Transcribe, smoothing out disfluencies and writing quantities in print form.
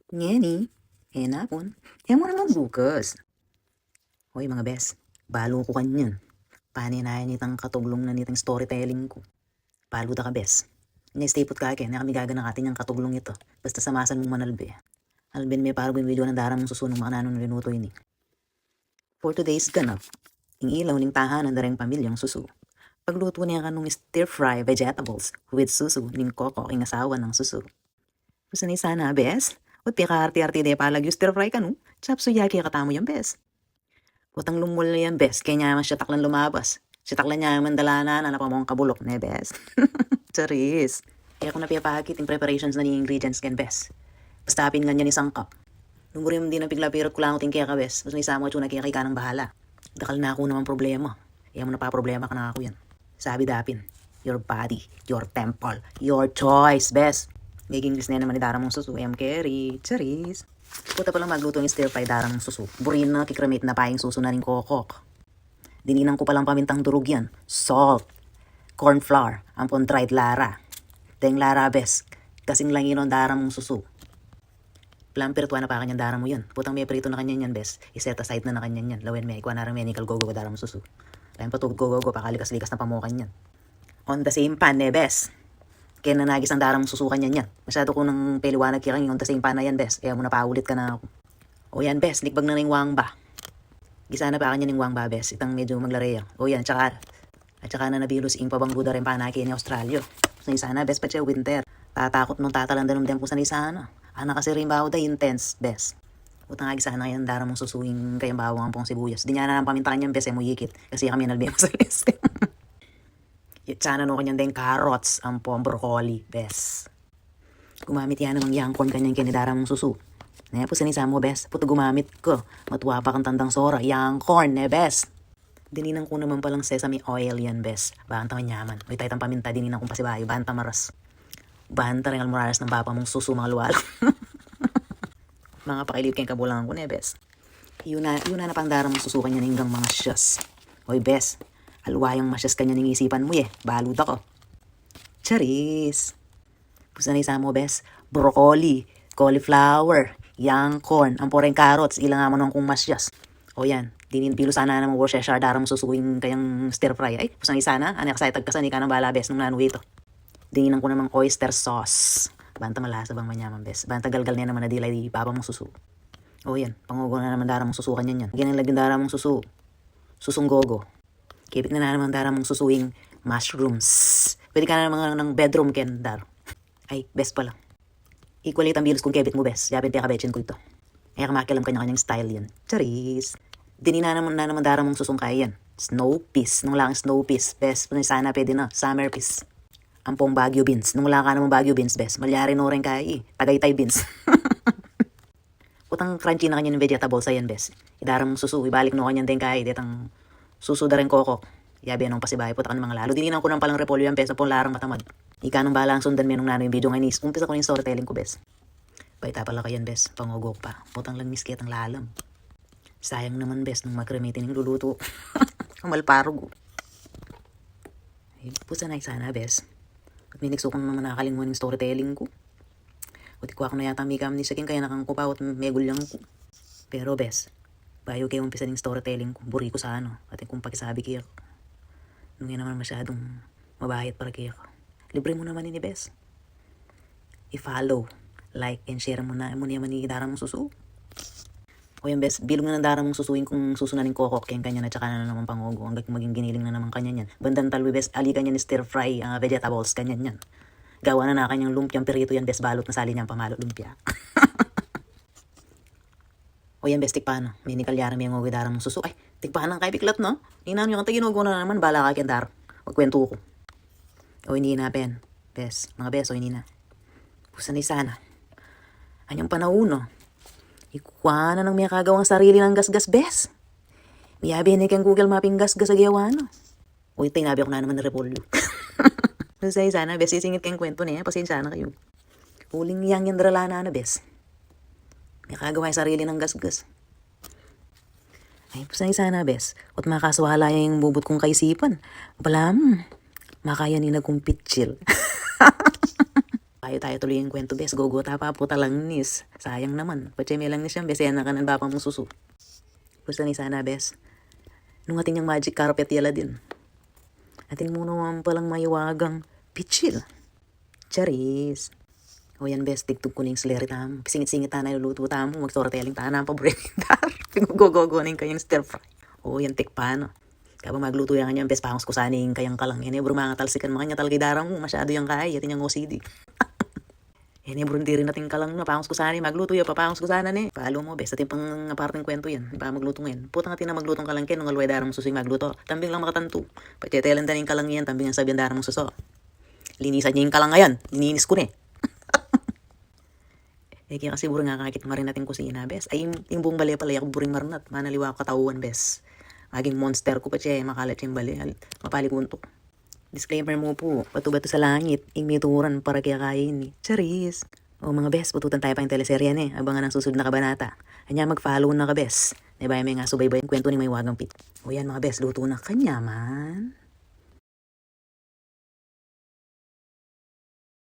Ngeni, henapon. Yan mo naman bukas. Hoy mga bes, balo ko kanyan. Paninayan nitang katuglong na nitang storytelling ko. Balo da ka bes. Stay put ka akin, na kami gagana katin yung katuglong ito. Basta samasan mong manalbe. Albin may parang video ng darang mong susunong mga nanong rinuto ini. For today's ganap, ing ilaw ning tahanan na rin pamilyang susu. Pagluto niya kanong stir-fry vegetables with susu ning koko ing asawa ng susu. Gusto ni sana bes? Ut ka arti-arti de palag yung stir-fry ka no? Chapso yaki katamo yung bes. Utang lumul na yan, bes. Kaya niya siya taklan lumabas. Siya taklan niya mandalanan, anak pa mong kabulok na, bes. Charis. Kaya kung napiyapakit yung preparations na ni ingredients kan, bes. Basta apin nga niya ni sangkap. Lumuri mo din ang piglapirot ko lang uting kaya ka, bes. Basta may sama chuna kaya kay ka ng bahala. Dakal na ako naman problema. Kaya mo na pa problema ka na ako yan. Sabi dapin, your body, your temple, your choice, bes. Gaging na naman ni Dara mong susu, Carry, charis. Puta palang magluto ng stir fry darang susu. Burin na kikramit na paing susu na rin kokok. Dininang ko palang pamintang durog yan. Salt. Corn flour. Ampon dried lara. Deng lara bes. Kasing lang yun ang darang mong susu. Plampirtuan na pa kanyang darang mo yan. Putang may prito na kanyan yan bes. Iset aside na kanyan yan. Lawen may ikuan narang medical gogo darang mong susu. Lain patugod gogo pakalikas-likas na pamukan yan. On the same pan bes. Kaya nanagis ang darang susukan yan. Masyado ko nang peliwanag kaya yung tasing pa na yan, bes. Kaya mo na paulit ka na ako. O yan, bes. Likbag na ng wang ba. Gisa na pa kanya ng wang ba, bes. Itang medyo maglareya. O yan, tsaka. At tsaka na nabilos ing pabangguda rin pa na kaya ni Australia. So sana, bes, pa siya winter. Tatakot nung tatalandan ng po sa sana. Ana kasi rin ba da intense, bes. Utang agi sana yan darang mong susuing kayang bawang ang pong sibuyas. Di niya na nang pamintakan yan, bes, mo yikit. Kasi kami nalbim sa list. Tsana no kanyang deng carrots, ang pong broccoli, bes. Gumamit yan namang yangkon kanyang kinidara mong susu. Naya po sinisa mo, bes. Puto gumamit ko. Matuwa pa kang tandang sora. Yangkon, bes. Dininang ko naman palang sesame oil yan, bes. Banta manyaman. May taytang paminta, dininang kong pasibayo. Banta maras. Banta rin almoraras ng papa mong susu, mga luwal. Mga pakilip kayong kabulangan ko, bes. Yun na napandara mong susukan yan hanggang mga siyas. Hoy, bes. Alwayang masyas kanya ng isipan mo balud ako. Charis. Pusa na isa mo, bes. Broccoli, cauliflower, young corn, ang poreng carrots, ilang nga mo nang kung masyas. O yan, bilo sana naman Worcestershire darang susuing kayang stir fry. Ay, pusa na isa na. Ano excited ka sa ni ka ng bala, bes, nung nanuwi ito. Dininan ko namang oyster sauce. Banta malasa bang manyaman, bes. Banta galgal niya naman na dilay di papa mong susu. O yan, pangugo na naman darang mong susukan yan yan. Ganyan laging darang mong susu. Susunggogo. Kibit na naman darang mong susuing mushrooms. Pwede ka na naman ng bedroom ken dar. Ay, best pa lang. Equally ang bilos kung kebit mo, best. Yapin tiya kabetsin ko ito. Kaya kamakialam kanya-kanyang style yan. Charis. Dinina naman darang mong susungkay yan. Snow peas. Nung lang snow peas. Best. Sana pwede na. Summer peas. Ampong Baguio beans. Nung lang ka naman Baguio beans, best. Malyari no rin kaya Tagaytay beans. Utang crunchy na kanya ng vegetables ayan, best. Idarang mong susu. Ibalik no kanya din kaya. Detang susu da rin kokok. Yabi anong pasibahay po takan mga lalo. Dininan ko nang palang repolyo yan, bes. Pong larang matamad. Ika nung balang sundan mo nung yung video ngayon. Umpisa ko yung storytelling ko, bes. Baita pala kayan, bes. Pangugok pa. Putang lang miskit ang lalam. Sayang naman, bes, nung makremitin yung luluto. Kamalparog. Ay, pusa na sana, bes. At may nagsukong naman nakakalinguan yung storytelling ko. Uti ko ako na yata may ni sakin kaya nakangkupaw at may gulyang ko. Pero, bes, bayo kayo umpisa ng storytelling ko. Buri ko sa ano. At kung pakisabi kaya ko. Nung yan naman masyadong mabahit para kaya ko. Libre mo naman ini, bes. I-follow, like, and share mo na naman ni darang mong susu. O yan, bes, bilog na ng darang mong susuin kung susunanin kokok kaya kanya na tsaka na naman pangugo hanggang maging giniling na naman kanya yan. Bandang talwi, bes, ali kanya ni stir fry vegetables kanya yan. Gawa na kanyang lumpiang perito yan, bes, balot na sali niyang pamalo lumpia. O yan, bes, tikpaano. May nikalyara may ngugi darang mong susu. Ay, tikpaano kay biklat, no? Ninano yung taginugo na naman, bala ka kyan dar. Magkwento ko. O hindi na, pen. Bes, mga bes, o hindi na. Pusa ni sana. Anyang panauno. Ikuha na ng may kagawang sarili ng gasgas, bes. Miyabi na kang Google Mapping gasgas sa gawa, no? O tinabi ako na naman na repolyo. Pusa ni sana, bes, sisingit kang kwento niya. Pasensya na kayo. Huling yang yan drala na, bes. May kagawa yung sarili ng gasgas. Ay, pusa ni sana, bes. At makaswala yung bubot kong kaisipan. Balam, makaya ni nagkumpit chill. Kayo tayo tuloy yung kwento, bes. Gogota pa po talang nis. Sayang naman. Pachay may lang nis yan, bes. Yan na kanan ba pang susu. Gusto ni sana, bes. Nung ating yung magic carpet yala din. Atin mo naman palang mayawagang pichil. Charis. O yan, bes. Tigtog ko na yung sleri tamo. Pisingit-singit na niluluto tamo. Mag-storytelling tayo na ang paborito. Pigugogogonin kayong stir fry. O yan, tikpano. Kaya magluto yan kanyang bes. Pangos ko sana yung kayang kalang. Yan, bro, mga talsikan mo kanya talagay darang mo. Masyado yung kaya. Yatin yung OCD. Yan, bro, hindi rin natin kalang na. Pangos ko sana magluto yan. Papangos ko sana ni. Palo mo, bes. Atin pang aparting kwento yan. Di pa magluto ngayon. Putang atin na maglutong kalang ken. Nung alway darang susing magluto. Tambing lang makatanto. Pagkitelan din yung kalang yan. Tambing ang sabihan darang suso. Linisan niya yung kalang ngayon. Lininis ko na eh. Kaya kasi buro nga kakit marin natin kusina, bes. Ay, yung buong bali pala, yung buring marinat. Manaliwa ko katawan, bes. Maging monster ko pa siya, makalat yung bali. Mapali kunto. Disclaimer mo po, bato-bato sa langit, imituran para kaya kain. Charis. O mga bes, pututan tayo pa yung teleserye ni. Abangan ang susunod na kabanata. Anya mag-follow na ka, bes. Diba may nga subaybay yung kwento ni may wagang pit. O yan mga bes, luto na kanyaman.